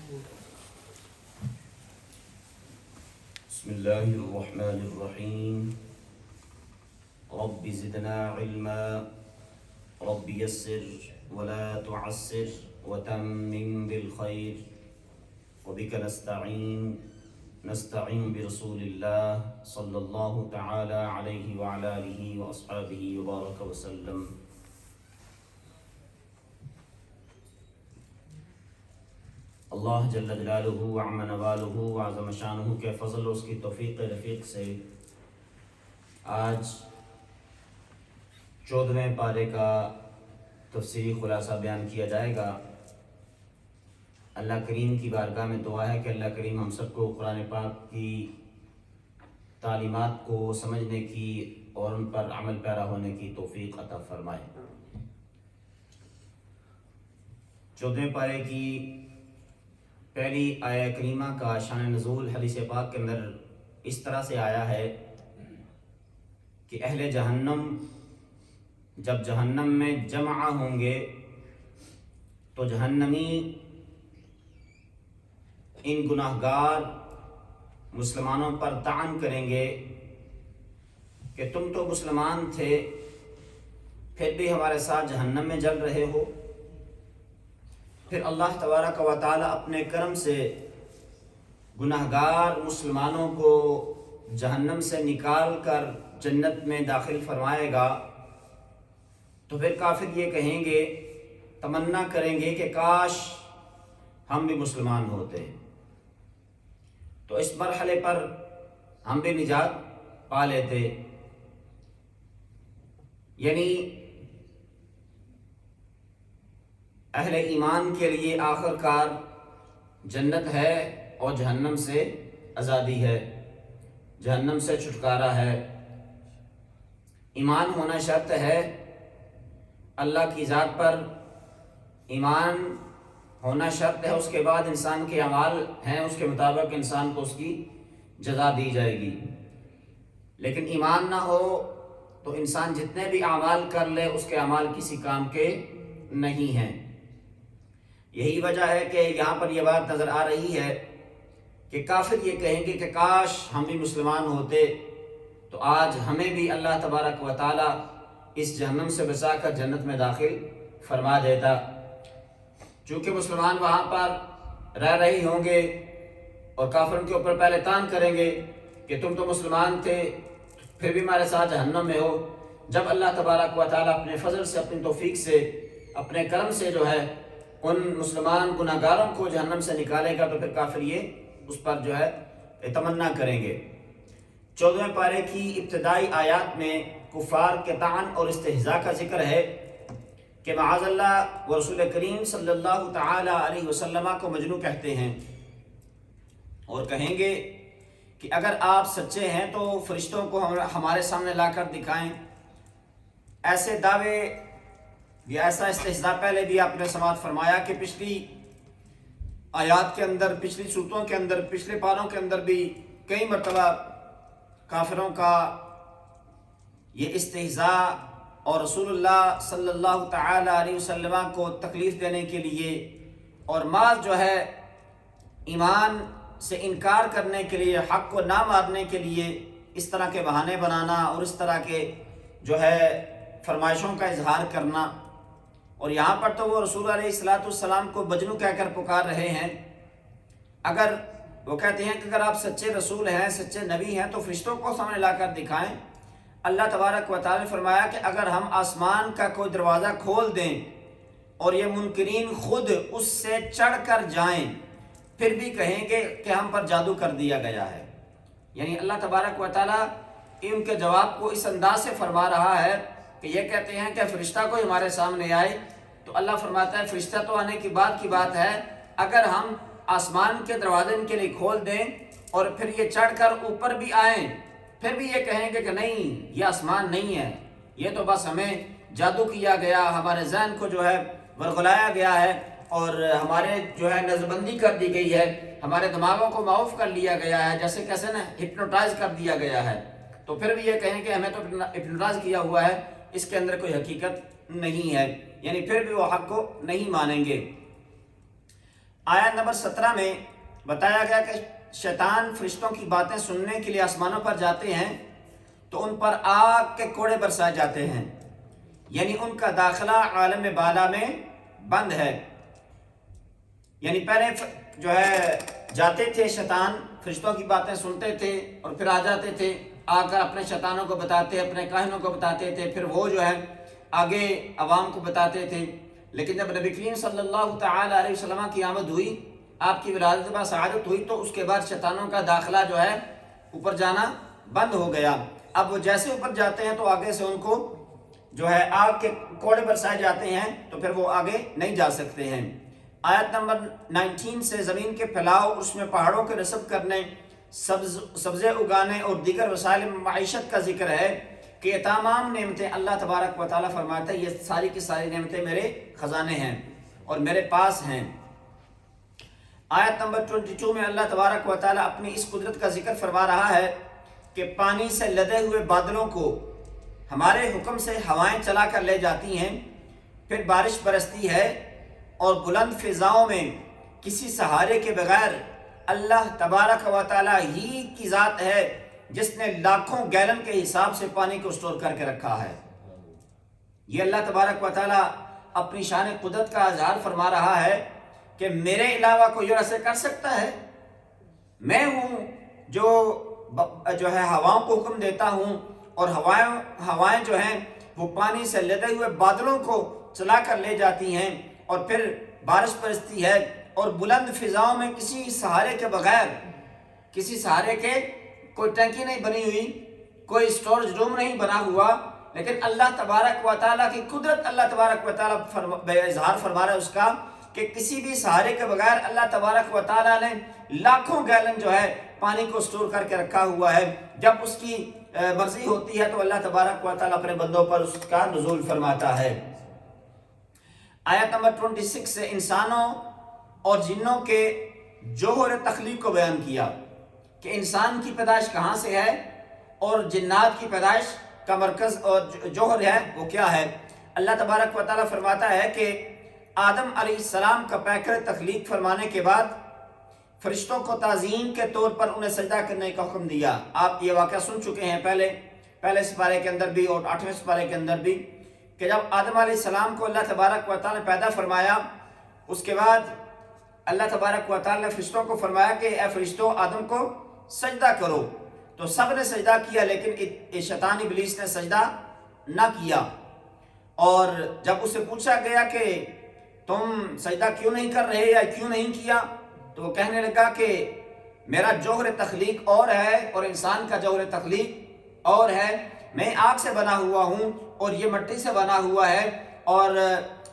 بسم الله الرحمن الرحيم رب زدنا علما رب يسر ولا تعسر وتمم بالخير وبك نستعين برسول الله صلى الله تعالى عليه وعلى آله وأصحابه وبارك وسلم. اللہ جل جلالہ وعم نوالہ وعظم شانہ کے فضل و اس کی توفیق رفیق سے آج 14ویں پارے کا تفسیری خلاصہ بیان کیا جائے گا. اللہ کریم کی بارگاہ میں دعا ہے کہ اللہ کریم ہم سب کو قرآن پاک کی تعلیمات کو سمجھنے کی اور ان پر عمل پیرا ہونے کی توفیق عطا فرمائے. 14ویں پارے کی پہلی آیہ کریمہ کا شان نزول حدیث پاک کے اندر اس طرح سے آیا ہے کہ اہل جہنم جب جہنم میں جمع ہوں گے تو جہنمی ان گناہگار مسلمانوں پر طعن کریں گے کہ تم تو مسلمان تھے پھر بھی ہمارے ساتھ جہنم میں جل رہے ہو. پھر اللہ تبارک و تعالی اپنے کرم سے گناہگار مسلمانوں کو جہنم سے نکال کر جنت میں داخل فرمائے گا. تو پھر کافر یہ کہیں گے، تمنا کریں گے کہ کاش ہم بھی مسلمان ہوتے تو اس مرحلے پر ہم بھی نجات پا لیتے. یعنی اہل ایمان کے لیے آخر کار جنت ہے اور جہنم سے آزادی ہے، جہنم سے چھٹکارا ہے. ایمان ہونا شرط ہے، اللہ کی ذات پر ایمان ہونا شرط ہے. اس کے بعد انسان کے اعمال ہیں، اس کے مطابق انسان کو اس کی جزا دی جائے گی. لیکن ایمان نہ ہو تو انسان جتنے بھی اعمال کر لے اس کے اعمال کسی کام کے نہیں ہیں. یہی وجہ ہے کہ یہاں پر یہ بات نظر آ رہی ہے کہ کافر یہ کہیں گے کہ کاش ہم بھی مسلمان ہوتے تو آج ہمیں بھی اللہ تبارک و تعالی اس جہنم سے بچا کر جنت میں داخل فرما دیتا. چونکہ مسلمان وہاں پر رہ رہے ہوں گے اور کافروں کے اوپر پہلے طعن کریں گے کہ تم تو مسلمان تھے پھر بھی ہمارے ساتھ جہنم میں ہو. جب اللہ تبارک و تعالی اپنے فضل سے، اپنی توفیق سے، اپنے کرم سے جو ہے ان مسلمان گناہگاروں کو جہنم سے نکالے گا تو پھر کافر یہ اس پر جو ہے تمنا کریں گے. 14ویں پارے کی ابتدائی آیات میں کفار کے طعن اور استہزاء کا ذکر ہے کہ معاذ اللہ و رسول کریم صلی اللہ تعالی علیہ وسلم کو مجنون کہتے ہیں اور کہیں گے کہ اگر آپ سچے ہیں تو فرشتوں کو ہمارے سامنے لا کر دکھائیں. ایسے دعوے یا ایسا استہزاء پہلے بھی آپ نے سماعت فرمایا کہ پچھلی آیات کے اندر، پچھلی صورتوں کے اندر، پچھلے پاروں کے اندر بھی کئی مرتبہ کافروں کا یہ استہزاء اور رسول اللہ صلی اللہ تعالی علیہ وسلم کو تکلیف دینے کے لیے اور ماذ جو ہے ایمان سے انکار کرنے کے لیے، حق کو نہ ماننے کے لیے اس طرح کے بہانے بنانا اور اس طرح کے جو ہے فرمائشوں کا اظہار کرنا. اور یہاں پر تو وہ رسول علیہ السلام کو مجنون کہہ کر پکار رہے ہیں. اگر وہ کہتے ہیں کہ اگر آپ سچے رسول ہیں، سچے نبی ہیں تو فرشتوں کو سامنے لا کر دکھائیں. اللہ تبارک و تعالی نے فرمایا کہ اگر ہم آسمان کا کوئی دروازہ کھول دیں اور یہ منکرین خود اس سے چڑھ کر جائیں پھر بھی کہیں گے کہ ہم پر جادو کر دیا گیا ہے. یعنی اللہ تبارک و تعالی ان کے جواب کو اس انداز سے فرما رہا ہے کہ یہ کہتے ہیں کہ فرشتہ کوئی ہمارے سامنے آئے تو اللہ فرماتا ہے فرشتہ تو آنے کی بات ہے، اگر ہم آسمان کے دروازے ان کے لیے کھول دیں اور پھر یہ چڑھ کر اوپر بھی آئیں پھر بھی یہ کہیں گے کہ نہیں، یہ آسمان نہیں ہے، یہ تو بس ہمیں جادو کیا گیا، ہمارے ذہن کو جو ہے ورغلایا گیا ہے اور ہمارے جو ہے نظر بندی کر دی گئی ہے، ہمارے دماغوں کو معاف کر لیا گیا ہے، جیسے کیسے نا ہپنوٹائز کر دیا گیا ہے. تو پھر بھی یہ کہیں کہ ہمیں تو ہپنوٹائز کیا ہوا ہے، اس کے اندر کوئی حقیقت نہیں ہے. یعنی پھر بھی وہ حق کو نہیں مانیں گے. آیت نمبر 17 میں بتایا گیا کہ شیطان فرشتوں کی باتیں سننے کے لیے آسمانوں پر جاتے ہیں تو ان پر آگ کے کوڑے برسائے جاتے ہیں، یعنی ان کا داخلہ عالم بالا میں بند ہے۔ یعنی پہلے جو ہے جاتے تھے شیطان، فرشتوں کی باتیں سنتے تھے اور پھر آ جاتے تھے، آ کر اپنے شیطانوں کو بتاتے، اپنے کاہنوں کو بتاتے تھے، پھر وہ جو ہے آگے عوام کو بتاتے تھے۔ لیکن جب نبی کریم صلی اللہ تعالی علیہ وسلم کی آمد ہوئی، آپ کی ولادت با سعادت ہوئی، تو اس کے بعد شیطانوں کا داخلہ جو ہے اوپر جانا بند ہو گیا۔ اب وہ جیسے اوپر جاتے ہیں تو آگے سے ان کو جو ہے آگ کے کوڑے برسائے جاتے ہیں، تو پھر وہ آگے نہیں جا سکتے ہیں۔ آیت نمبر 19 سے زمین کے پھیلاؤ، اس میں پہاڑوں کے نصب کرنے، سبزے اگانے اور دیگر وسائل معیشت کا ذکر ہے کہ یہ تمام نعمتیں اللہ تبارک و تعالیٰ فرماتا ہے یہ ساری کی ساری نعمتیں میرے خزانے ہیں اور میرے پاس ہیں۔ آیت نمبر 22 میں اللہ تبارک و تعالیٰ اپنی اس قدرت کا ذکر فرما رہا ہے کہ پانی سے لدے ہوئے بادلوں کو ہمارے حکم سے ہوائیں چلا کر لے جاتی ہیں، پھر بارش برستی ہے، اور بلند فضاؤں میں کسی سہارے کے بغیر اللہ تبارک و تعالیٰ ہی کی ذات ہے جس نے لاکھوں گیلن کے حساب سے پانی کو سٹور کر کے رکھا ہے۔ یہ اللہ تبارک و تعالیٰ اپنی شان قدرت کا اظہار فرما رہا ہے کہ میرے علاوہ کوئی اور ایسے کر سکتا ہے؟ میں ہوں جو ہے ہواؤں کو حکم دیتا ہوں، اور ہوائیں جو ہیں وہ پانی سے لدے ہوئے بادلوں کو چلا کر لے جاتی ہیں، اور پھر بارش برستی ہے، اور بلند فضاؤں میں کسی سہارے کے بغیر، کسی سہارے کے کوئی ٹینکی نہیں بنی ہوئی، کوئی اسٹوریج روم نہیں بنا ہوا، لیکن اللہ تبارک و تعالیٰ کی قدرت اللہ تبارک و تعالیٰ اظہار فرما رہا ہے اس کا کہ کسی بھی سہارے کے بغیر اللہ تبارک و تعالیٰ نے لاکھوں گیلن جو ہے پانی کو سٹور کر کے رکھا ہوا ہے۔ جب اس کی مرضی ہوتی ہے تو اللہ تبارک و تعالیٰ اپنے بندوں پر اس کا نزول فرماتا ہے۔ آیت نمبر 26 سے انسانوں اور جنوں کے جوہر تخلیق کو بیان کیا کہ انسان کی پیدائش کہاں سے ہے اور جنات کی پیدائش کا مرکز اور جوہر ہے وہ کیا ہے۔ اللہ تبارک و تعالیٰ فرماتا ہے کہ آدم علیہ السلام کا پیکر تخلیق فرمانے کے بعد فرشتوں کو تعظیم کے طور پر انہیں سجدہ کرنے کا حکم دیا۔ آپ یہ واقعہ سن چکے ہیں پہلے سپارے کے اندر بھی اور 8ویں سپارے کے اندر بھی، کہ جب آدم علیہ السلام کو اللہ تبارک و تعالیٰ نے پیدا فرمایا، اس کے بعد اللہ تبارک و تعالیٰ نے فرشتوں کو فرمایا کہ اے فرشتوں آدم کو سجدہ کرو، تو سب نے سجدہ کیا، لیکن شیطان ابلیس نے سجدہ نہ کیا۔ اور جب اسے پوچھا گیا کہ تم سجدہ کیوں نہیں کر رہے یا کیوں نہیں کیا، تو وہ کہنے لگا کہ میرا جوہر تخلیق اور ہے اور انسان کا جوہر تخلیق اور ہے، میں آگ سے بنا ہوا ہوں اور یہ مٹی سے بنا ہوا ہے، اور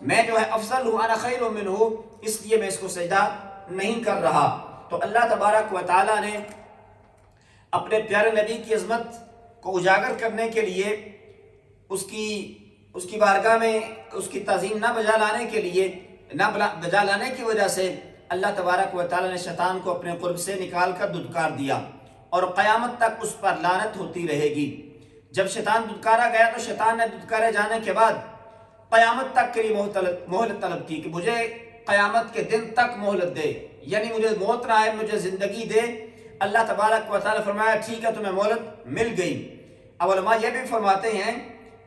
میں جو ہے افضل ہوں، انا خیر منہ، اس لیے میں اس کو سجدہ نہیں کر رہا۔ تو اللہ تبارک و تعالیٰ نے اپنے پیارے نبی کی عظمت کو اجاگر کرنے کے لیے اس کی بارگاہ میں اس کی تعظیم نہ بجا لانے کے لیے، نہ بجا لانے کی وجہ سے اللہ تبارک و تعالیٰ نے شیطان کو اپنے قرب سے نکال کر دھتکار دیا، اور قیامت تک اس پر لعنت ہوتی رہے گی۔ جب شیطان دھتکارا گیا تو شیطان نے دھتکارے جانے کے بعد قیامت تک کے لیے مہلت طلب کی کہ مجھے قیامت کے دن تک مہلت دے، یعنی مجھے موت نہ آئے، مجھے زندگی دے۔ اللہ تبارک و تعالیٰ فرمایا ٹھیک ہے، تمہیں مہلت مل گئی۔ اب علماء یہ بھی فرماتے ہیں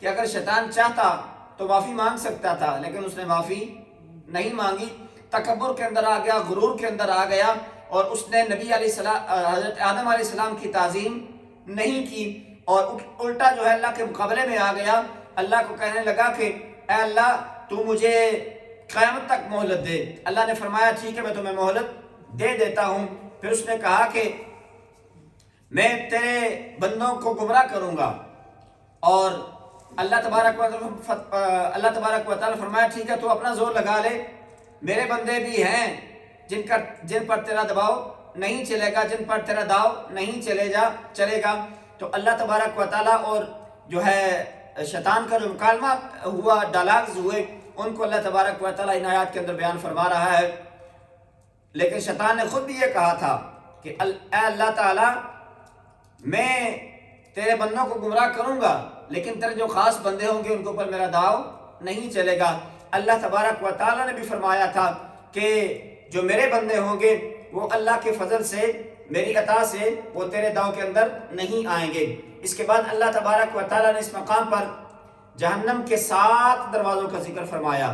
کہ اگر شیطان چاہتا تو معافی مانگ سکتا تھا، لیکن اس نے معافی نہیں مانگی، تکبر کے اندر آ گیا، غرور کے اندر آ گیا، اور اس نے حضرت آدم علیہ السلام کی تعظیم نہیں کی، اور الٹا جو ہے اللہ کے مقابلے میں آ گیا، اللہ کو کہنے لگا کہ اے اللہ تو مجھے قیامت تک مہلت دے۔ اللہ نے فرمایا ٹھیک ہے، میں تمہیں مہلت دے دیتا ہوں۔ پھر اس نے کہا کہ میں تیرے بندوں کو گمراہ کروں گا، اور اللہ تبارک و تعالیٰ فرمایا ٹھیک ہے، تو اپنا زور لگا لے، میرے بندے بھی ہیں جن پر تیرا دباؤ نہیں چلے گا، جن پر تیرا داؤ نہیں چلے گا۔ تو اللہ تبارک و تعالیٰ اور جو ہے شیطان کا جو مکالمہ ہوا، ڈائلاگز ہوئے، ان کو اللہ تبارک و تعالیٰ ان آیات کے اندر بیان فرما رہا ہے۔ لیکن شیطان نے خود بھی یہ کہا تھا کہ اے اللہ تعالیٰ میں تیرے بندوں کو گمراہ کروں گا، لیکن تیرے جو خاص بندے ہوں گے ان کے اوپر میرا داؤ نہیں چلے گا۔ اللہ تبارک و تعالیٰ نے بھی فرمایا تھا کہ جو میرے بندے ہوں گے وہ اللہ کے فضل سے، میری عطا سے وہ تیرے داؤ کے اندر نہیں آئیں گے۔ اس کے بعد اللہ تبارک و تعالیٰ نے اس مقام پر جہنم کے 7 دروازوں کا ذکر فرمایا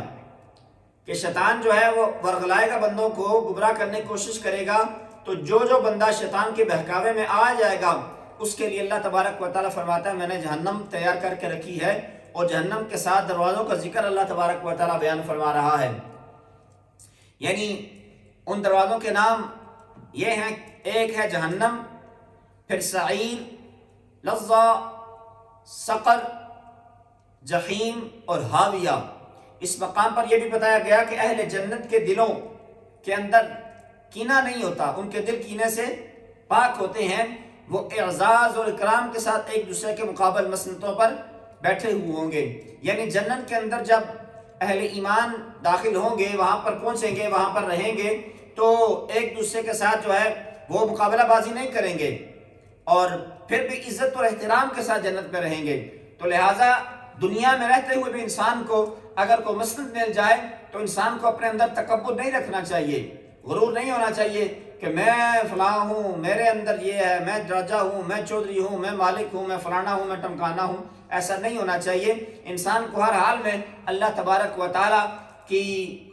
کہ شیطان جو ہے وہ ورغلائے گا، بندوں کو گمراہ کرنے کی کوشش کرے گا، تو جو بندہ شیطان کے بہکاوے میں آ جائے گا اس کے لیے اللہ تبارک و تعالیٰ فرماتا ہے میں نے جہنم تیار کر کے رکھی ہے، اور جہنم کے 7 دروازوں کا ذکر اللہ تبارک و تعالیٰ بیان فرما رہا ہے۔ یعنی ان دروازوں کے نام یہ ہیں، ایک ہے جہنم، پھر سعیر، لظہ، سقر، جحیم اور ہاویہ۔ اس مقام پر یہ بھی بتایا گیا کہ اہل جنت کے دلوں کے اندر کینہ نہیں ہوتا، ان کے دل کینے سے پاک ہوتے ہیں، وہ اعزاز اور اکرام کے ساتھ ایک دوسرے کے مقابل مسنتوں پر بیٹھے ہوئے ہوں گے۔ یعنی جنت کے اندر جب اہل ایمان داخل ہوں گے، وہاں پر پہنچیں گے، وہاں پر رہیں گے، تو ایک دوسرے کے ساتھ جو ہے وہ مقابلہ بازی نہیں کریں گے، اور پھر بھی عزت اور احترام کے ساتھ جنت میں رہیں گے۔ تو لہٰذا دنیا میں رہتے ہوئے بھی انسان کو اگر کوئی مسند مل جائے تو انسان کو اپنے اندر تکبر نہیں رکھنا چاہیے، غرور نہیں ہونا چاہیے کہ میں فلاں ہوں، میرے اندر یہ ہے، میں راجہ ہوں، میں چودھری ہوں، میں مالک ہوں، میں فلانا ہوں، میں ٹمکانا ہوں۔ ایسا نہیں ہونا چاہیے۔ انسان کو ہر حال میں اللہ تبارک و تعالیٰ کی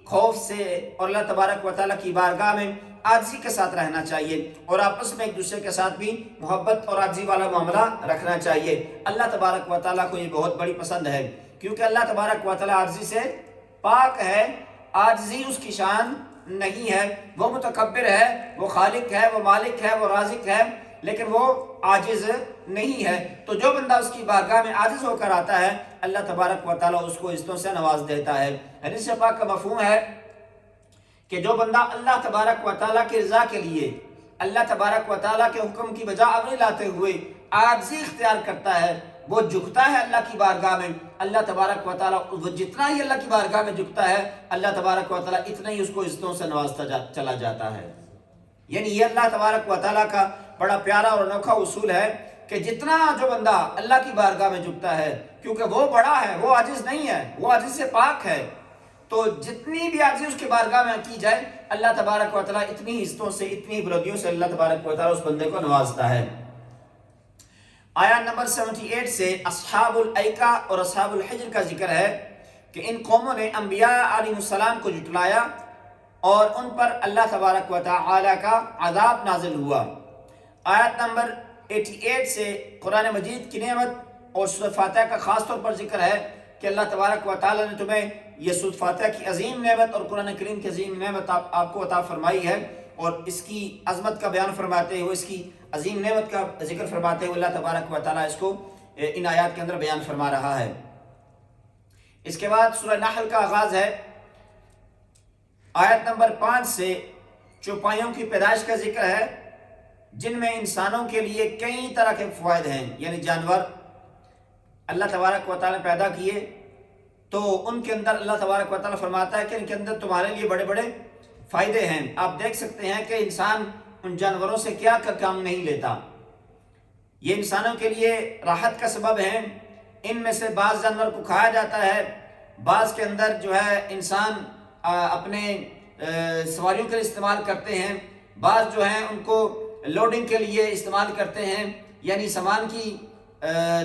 خوف سے اور اللہ تبارک و تعالیٰ کی بارگاہ میں عاجزی کے ساتھ رہنا چاہیے، اور آپس میں ایک دوسرے کے ساتھ بھی محبت اور عاجزی والا معاملہ رکھنا چاہیے۔ اللہ تبارک و تعالیٰ کو یہ بہت بڑی پسند ہے، کیونکہ اللہ تبارک و تعالیٰ عاجزی سے پاک ہے، عاجزی اس کی شان نہیں ہے۔ وہ متکبر ہے، وہ خالق ہے، وہ مالک ہے، وہ رازق ہے، لیکن وہ عاجز نہیں ہے۔ تو جو بندہ اس کی بارگاہ میں عاجز ہو کر آتا ہے، اللہ تبارک و تعالیٰ اس کو عزتوں سے نواز دیتا ہے۔ حدیث پاک کا مفہوم ہے کہ جو بندہ اللہ تبارک و تعالیٰ کی رضا کے لیے، اللہ تبارک و تعالیٰ کے حکم کی بجا آوری لاتے ہوئے عاجزی اختیار کرتا ہے، وہ جھکتا ہے اللہ کی بارگاہ میں، اللہ تبارک و تعالیٰ وہ جتنا ہی اللہ کی بارگاہ میں جھکتا ہے، اللہ تبارک و تعالیٰ اتنا ہی اس کو عزتوں سے نوازتا چلا جاتا ہے۔ یعنی یہ اللہ تبارک و تعالیٰ کا بڑا پیارا اور انوکھا اصول ہے کہ جتنا جو بندہ اللہ کی بارگاہ میں جھکتا ہے، کیونکہ وہ بڑا ہے، وہ عاجز نہیں ہے، وہ عاجز سے پاک ہے، تو جتنی بھی عاجزی اس کی بارگاہ میں کی جائے، اللہ تبارک و تعالیٰ اتنی عزتوں سے، اتنی بلندیوں سے اللہ تبارک و تعالیٰ اس بندے کو نوازتا ہے۔ آیت نمبر 78 سے اصحاب الایکہ اور اصحاب الحجر کا ذکر ہے کہ ان قوموں نے انبیاء علیہ السلام کو جھٹلایا اور ان پر اللہ تبارک و تعالیٰ کا عذاب نازل ہوا۔ آیت نمبر 88 سے قرآن مجید کی نعمت اور سورۃ فاتحہ کا خاص طور پر ذکر ہے کہ اللہ تبارک و تعالیٰ نے تمہیں یہ سورۃ فاتحہ کی عظیم نعمت اور قرآن کریم کی عظیم نعمت آپ کو عطا فرمائی ہے، اور اس کی عظمت کا بیان فرماتے ہوئے، اس کی عظیم نعمت کا ذکر فرماتے ہوئے اللہ تبارک و تعالیٰ اس کو ان آیات کے اندر بیان فرما رہا ہے۔ اس کے بعد سورہ نحل کا آغاز ہے۔ آیت نمبر 5 سے چوپایوں کی پیدائش کا ذکر ہے، جن میں انسانوں کے لیے کئی طرح کے فوائد ہیں، یعنی جانور اللہ تبارک و تعالیٰ نے پیدا کیے تو ان کے اندر اللہ تبارک و تعالیٰ فرماتا ہے کہ ان کے اندر تمہارے لیے بڑے بڑے فائدے ہیں۔ آپ دیکھ سکتے ہیں کہ انسان ان جانوروں سے کیا کام نہیں لیتا، یہ انسانوں کے لیے راحت کا سبب ہیں۔ ان میں سے بعض جانور کو کھایا جاتا ہے، بعض کے اندر جو ہے انسان اپنے سواریوں کے لیے استعمال کرتے ہیں، بعض جو ہیں ان کو لوڈنگ کے لیے استعمال کرتے ہیں، یعنی سامان کی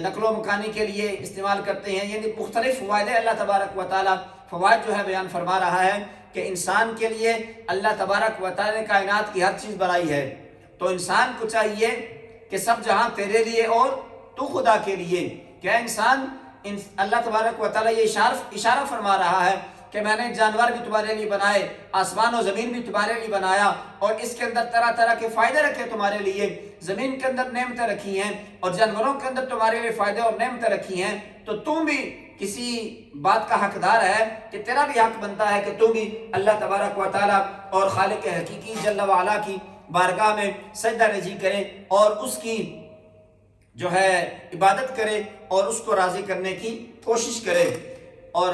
نقل و مکانی کے لیے استعمال کرتے ہیں۔ یعنی مختلف فوائد اللہ تبارک و تعالیٰ فوائد جو ہے بیان فرما رہا ہے کہ انسان کے لیے اللہ تبارک و تعالیٰ نے کائنات کی ہر چیز بنائی ہے، تو انسان کو چاہیے کہ سب جہاں تیرے لیے اور تو خدا کے لیے۔ کیا انسان اللہ تبارک و تعالیٰ یہ اشارہ فرما رہا ہے کہ میں نے جانور بھی تمہارے لیے بنائے، آسمان و زمین بھی تمہارے لیے بنایا، اور اس کے اندر طرح طرح کے فائدے رکھے تمہارے لیے، زمین کے اندر نعمتیں رکھی ہیں اور جانوروں کے اندر تمہارے لیے فائدے اور نعمتیں رکھی ہیں، تو تم بھی کسی بات کا حقدار ہے کہ تیرا بھی حق بنتا ہے کہ تم بھی اللہ تبارک و تعالیٰ اور خالق حقیقی جل وعلا کی بارگاہ میں سجدہ رجی کرے اور اس کی جو ہے عبادت کرے اور اس کو راضی کرنے کی کوشش کرے۔ اور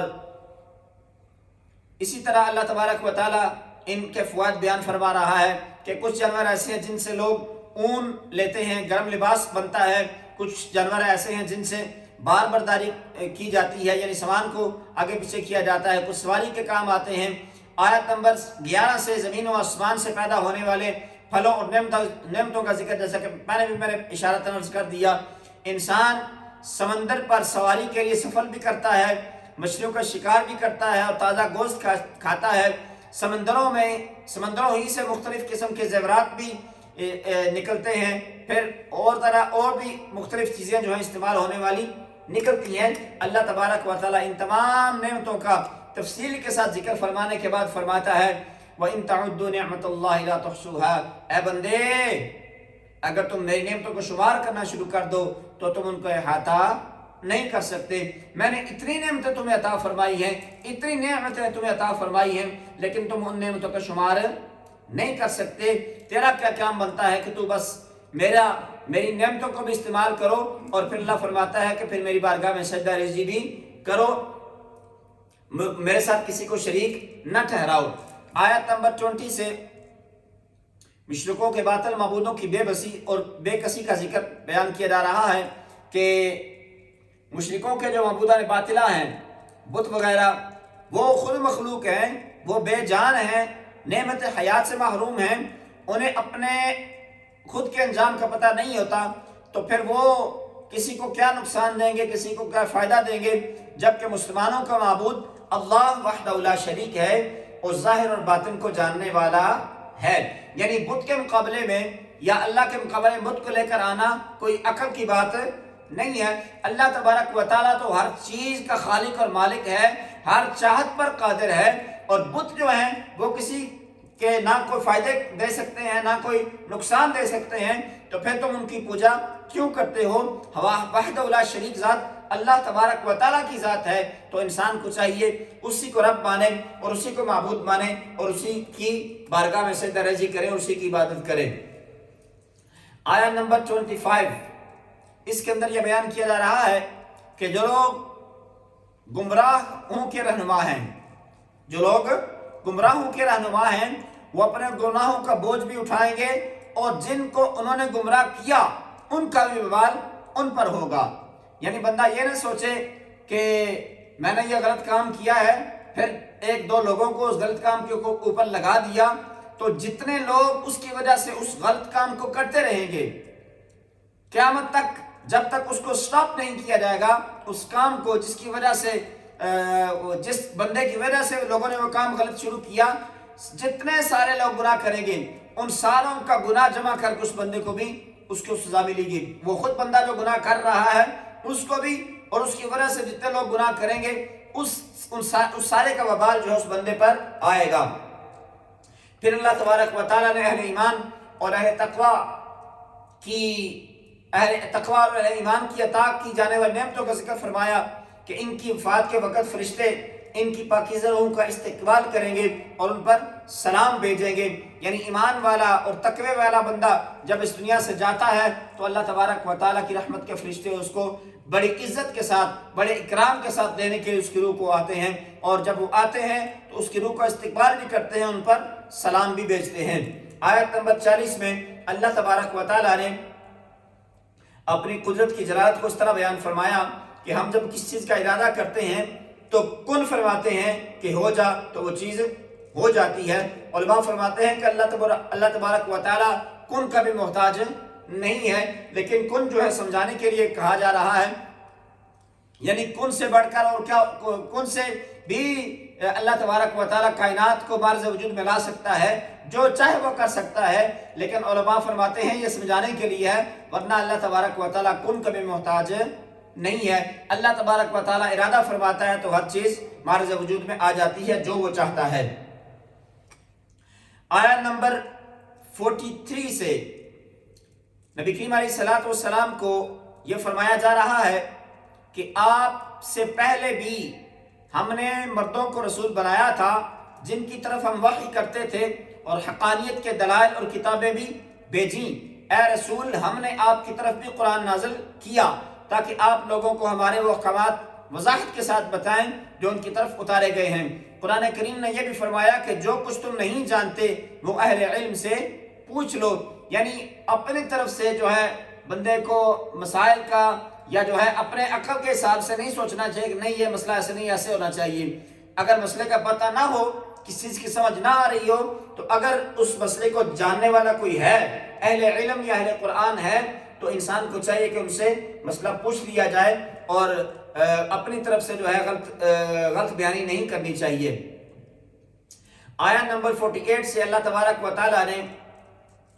اسی طرح اللہ تبارک و تعالیٰ ان کے فوائد بیان فرما رہا ہے کہ کچھ جانور ایسے ہیں جن سے لوگ اون لیتے ہیں، گرم لباس بنتا ہے، کچھ جانور ایسے ہیں جن سے بار برداری کی جاتی ہے، یعنی سامان کو آگے پیچھے کیا جاتا ہے، کچھ سواری کے کام آتے ہیں، آیت نمبر 11 سے زمین و آسمان سے پیدا ہونے والے پھلوں اور نعمتوں کا ذکر، جیسا کہ میں نے اشارتاً عرض کر دیا، انسان سمندر پر سواری کے لیے سفر بھی کرتا ہے، مچھلیوں کا شکار بھی کرتا ہے اور تازہ گوشت کھاتا ہے، سمندروں ہی سے مختلف قسم کے زیورات بھی نکلتے ہیں، پھر اور بھی مختلف چیزیں جو ہیں استعمال ہونے والی نکلتی ہیں۔ اللہ تبارک و تعالیٰ ان تمام نعمتوں کا تفصیل کے ساتھ ذکر فرمانے کے بعد فرماتا ہے وَإِن تَعُدُّوا نِعْمَةَ اللَّهِ لَا تُحْصُوهَا، اے بندے اگر تم میری نعمتوں کو شمار کرنا شروع کر دو تو تم ان کو احاطہ نہیں کر سکتے۔ میں نے اتنی نعمتیں تمہیں عطا فرمائی ہیں، اتنی نعمتیں تمہیں عطا فرمائی ہیں، لیکن تم ان نعمتوں کا شمار نہیں کر سکتے۔ تیرا کیا کام بنتا ہے کہ تو بس میری نعمتوں کو بھی استعمال کرو، اور پھر اللہ فرماتا ہے کہ پھر میری بارگاہ میں سجدہ ریزی بھی کرو، میرے ساتھ کسی کو شریک نہ ٹھہراؤ۔ آیت نمبر 20 سے مشرکوں کے باطل معبودوں کی بے کسی کا ذکر بیان کیا جا رہا ہے کہ مشرکوں کے جو معبودان باطلہ ہیں، بت وغیرہ، وہ خود مخلوق ہیں، وہ بے جان ہیں، نعمت حیات سے محروم ہیں، انہیں اپنے خود کے انجام کا پتہ نہیں ہوتا، تو پھر وہ کسی کو کیا نقصان دیں گے، کسی کو کیا فائدہ دیں گے، جبکہ مسلمانوں کا معبود اللہ وحدہ لا شریک ہے اور ظاہر اور باطن کو جاننے والا ہے۔ یعنی بت کے مقابلے میں یا اللہ کے مقابلے میں بت کو لے کر آنا کوئی عقل کی بات نہیں ہے۔ اللہ تبارک و تعالیٰ تو ہر چیز کا خالق اور مالک ہے، ہر چاہت پر قادر ہے، اور بت جو ہیں وہ کسی کے نہ کوئی فائدے دے سکتے ہیں نہ کوئی نقصان دے سکتے ہیں، تو پھر تم ان کی پوجا کیوں کرتے ہو؟ وحدہ لا شریک ذات اللہ تبارک و تعالیٰ کی ذات ہے، تو انسان کو چاہیے اسی کو رب مانے اور اسی کو معبود مانے اور اسی کی بارگاہ میں سجدہ ریزی کرے اور اسی کی عبادت کرے۔ آیت نمبر 25، اس کے اندر یہ بیان کیا جا رہا ہے کہ جو لوگ گمراہوں کے رہنما ہیں، جو لوگ گمراہوں کے رہنما ہیں، وہ اپنے گناہوں کا بوجھ بھی اٹھائیں گے، اور جن کو انہوں نے گمراہ کیا ان کا بھی وبال ان پر ہوگا۔ یعنی بندہ یہ نہ سوچے کہ میں نے یہ غلط کام کیا ہے، پھر ایک دو لوگوں کو اس غلط کام کے اوپر لگا دیا، تو جتنے لوگ اس کی وجہ سے اس غلط کام کو کرتے رہیں گے، قیامت تک جب تک اس کو سٹاپ نہیں کیا جائے گا، اس کام کو جس کی وجہ سے جس بندے کی وجہ سے لوگوں نے وہ کام غلط شروع کیا، جتنے سارے لوگ گناہ کریں گے ان ساروں کا گناہ جمع کر کے اس بندے کو بھی اس کو سزا ملے گی۔ وہ خود بندہ جو گناہ کر رہا ہے اس کو بھی، اور اس کی وجہ سے جتنے لوگ گناہ کریں گے اس سارے کا وبال جو ہے اس بندے پر آئے گا۔ پھر اللہ تبارک و تعالیٰ نے اہل ایمان اور اہل تقوی اور اہل ایمان کی عطا کی جانے والی نعمتوں کا ذکر فرمایا کہ ان کی وفات کے وقت فرشتے ان کی پاکیزہ روحوں کا استقبال کریں گے اور ان پر سلام بھیجیں گے۔ یعنی ایمان والا اور تقوی والا بندہ جب اس دنیا سے جاتا ہے تو اللہ تبارک و تعالیٰ کی رحمت کے فرشتے اس کو بڑی عزت کے ساتھ، بڑے اکرام کے ساتھ لینے کے لیے اس کی روح کو آتے ہیں، اور جب وہ آتے ہیں تو اس کی روح کا استقبال بھی کرتے ہیں، ان پر سلام بھی بھیجتے ہیں۔ آیت نمبر 40 میں اللہ تبارک و تعالیٰ نے اپنی قدرت کی جلالت کو اس طرح بیان فرمایا کہ ہم جب کسی چیز کا ارادہ کرتے ہیں تو کن فرماتے ہیں کہ ہو جا، تو وہ چیز ہو جاتی ہے۔ علماء فرماتے ہیں کہ اللہ تبارک و تعالیٰ کن کا بھی محتاج نہیں ہے، لیکن کن جو ہے سمجھانے کے لیے کہا جا رہا ہے، یعنی کن سے بڑھ کر اور کیا، کن سے بھی اللہ تبارک و تعالیٰ کائنات کو معرض وجود میں لا سکتا ہے، جو چاہے وہ کر سکتا ہے، لیکن علماء فرماتے ہیں یہ سمجھانے کے لیے ہے، ورنہ اللہ تبارک و تعالیٰ کن کا بھی محتاج نہیں ہے۔ اللہ تبارک و تعالیٰ ارادہ فرماتا ہے تو ہر چیز معرض وجود میں آ جاتی ہے جو وہ چاہتا ہے۔ آیت نمبر 43 سے نبی کریم علیہ الصلوۃ والسلام کو یہ فرمایا جا رہا ہے کہ آپ سے پہلے بھی ہم نے مردوں کو رسول بنایا تھا جن کی طرف ہم وحی کرتے تھے اور حقانیت کے دلائل اور کتابیں بھی بھیجیں۔ اے رسول، ہم نے آپ کی طرف بھی قرآن نازل کیا تاکہ آپ لوگوں کو ہمارے وہ احکامات وضاحت کے ساتھ بتائیں جو ان کی طرف اتارے گئے ہیں۔ قرآن کریم نے یہ بھی فرمایا کہ جو کچھ تم نہیں جانتے وہ اہل علم سے پوچھ لو، یعنی اپنی طرف سے جو ہے بندے کو مسائل کا یا جو ہے اپنے عقل کے حساب سے نہیں سوچنا چاہیے کہ نہیں یہ مسئلہ ایسے نہیں، ایسے ہونا چاہیے۔ اگر مسئلے کا پتہ نہ ہو کسی چیز کی سمجھ نہ آ رہی ہو تو اگر اس مسئلے کو جاننے والا کوئی ہے، اہل علم یا اہل قرآن ہے، تو انسان کو چاہیے کہ ان سے مسئلہ پوچھ لیا جائے اور اپنی طرف سے جو ہے غلط بیانی نہیں کرنی چاہیے۔ آیت نمبر 48 سے اللہ تبارک و تعالیٰ نے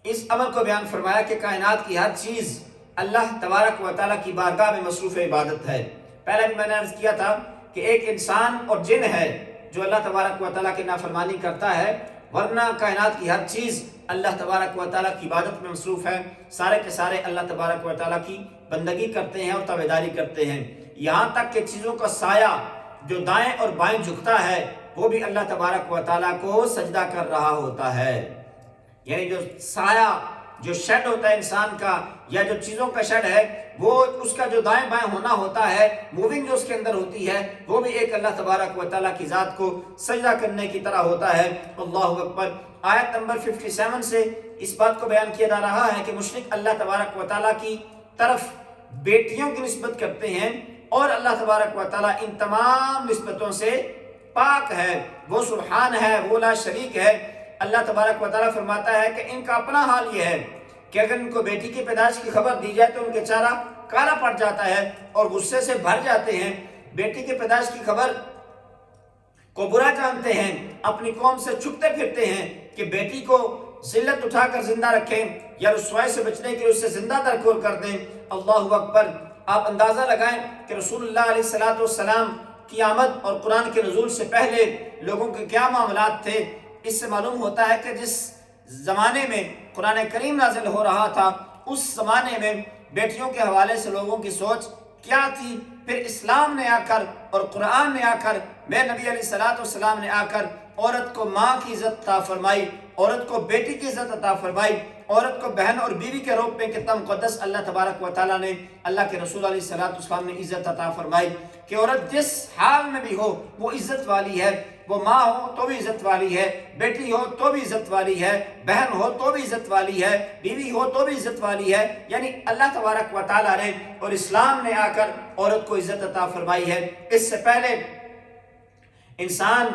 اس عمل کو بیان فرمایا کہ کائنات کی ہر چیز اللہ تبارک و تعالیٰ کی بارگاہ میں مصروف عبادت ہے۔ پہلے بھی میں نے عرض کیا تھا کہ ایک انسان اور جن ہے جو اللہ تبارک و تعالیٰ کی نافرمانی کرتا ہے، ورنہ کائنات کی ہر چیز اللہ تبارک و تعالیٰ کی عبادت میں مصروف ہے، سارے کے سارے اللہ تبارک و تعالیٰ کی بندگی کرتے ہیں اور تابعداری کرتے ہیں، یہاں تک کہ چیزوں کا سایہ جو دائیں اور بائیں جھکتا ہے وہ بھی اللہ تبارک و تعالیٰ کو سجدہ کر رہا ہوتا ہے۔ یعنی جو سایہ، جو شیڈ ہوتا ہے انسان کا یا جو چیزوں کا شیڈ ہے، وہ اس کا جو دائیں بائیں ہونا ہوتا ہے، موونگ جو اس کے اندر ہوتی ہے، وہ بھی ایک اللہ تبارک و تعالیٰ کی ذات کو سجدہ کرنے کی طرح ہوتا ہے۔ اللہ اکبر۔ آیت نمبر 57 سے اس بات کو بیان کیا جا رہا ہے کہ مشرک اللہ تبارک و تعالیٰ کی طرف بیٹیوں کی نسبت کرتے ہیں، اور اللہ تبارک و تعالیٰ ان تمام نسبتوں سے پاک ہے، وہ سبحان ہے، وہ لا شریک ہے۔ اللہ تبارک و تعالیٰ فرماتا ہے کہ ان کا اپنا حال یہ ہے کہ اگر ان کو بیٹی کی پیدائش کی خبر دی جائے تو ان کے چہرہ کالا پڑ جاتا ہے اور غصے سے بھر جاتے ہیں، بیٹی کی پیدائش کی خبر کو برا جانتے ہیں، اپنی قوم سے چھپتے پھرتے ہیں کہ بیٹی کو ذلت اٹھا کر زندہ رکھیں یا رسوائی سے بچنے کے لیے اسے زندہ درگور کر دیں۔ اللہ اکبر۔ آپ اندازہ لگائیں کہ رسول اللہ علیہ السلام کی آمد اور قرآن کے نزول سے پہلے لوگوں کے کیا معاملات تھے۔ اس سے معلوم ہوتا ہے کہ جس زمانے میں قرآن کریم نازل ہو رہا تھا اس زمانے میں بیٹیوں کے حوالے سے لوگوں کی سوچ کیا تھی۔ پھر اسلام نے آ کر اور قرآن نے آ کر، میرے نبی علیہ السلام نے آ کر عورت کو ماں کی عزت عطا فرمائی، عورت کو بیٹی کی عزت عطا فرمائی، عورت کو بہن اور بیوی کے روپ میں کتنا مقدس اللہ تبارک و تعالیٰ نے، اللہ کے رسول علیہ السلام نے عزت عطا فرمائی کہ عورت جس حال میں بھی ہو وہ عزت والی ہے، وہ ماں ہو تو بھی عزت والی ہے، بیٹی ہو تو بھی عزت والی ہے، بہن ہو تو بھی عزت والی ہے، بیوی ہو تو بھی عزت والی ہے۔ یعنی اللہ تبارک و تعالیٰ نے اور اسلام نے آ کر عورت کو عزت عطا فرمائی ہے۔ اس سے پہلے انسان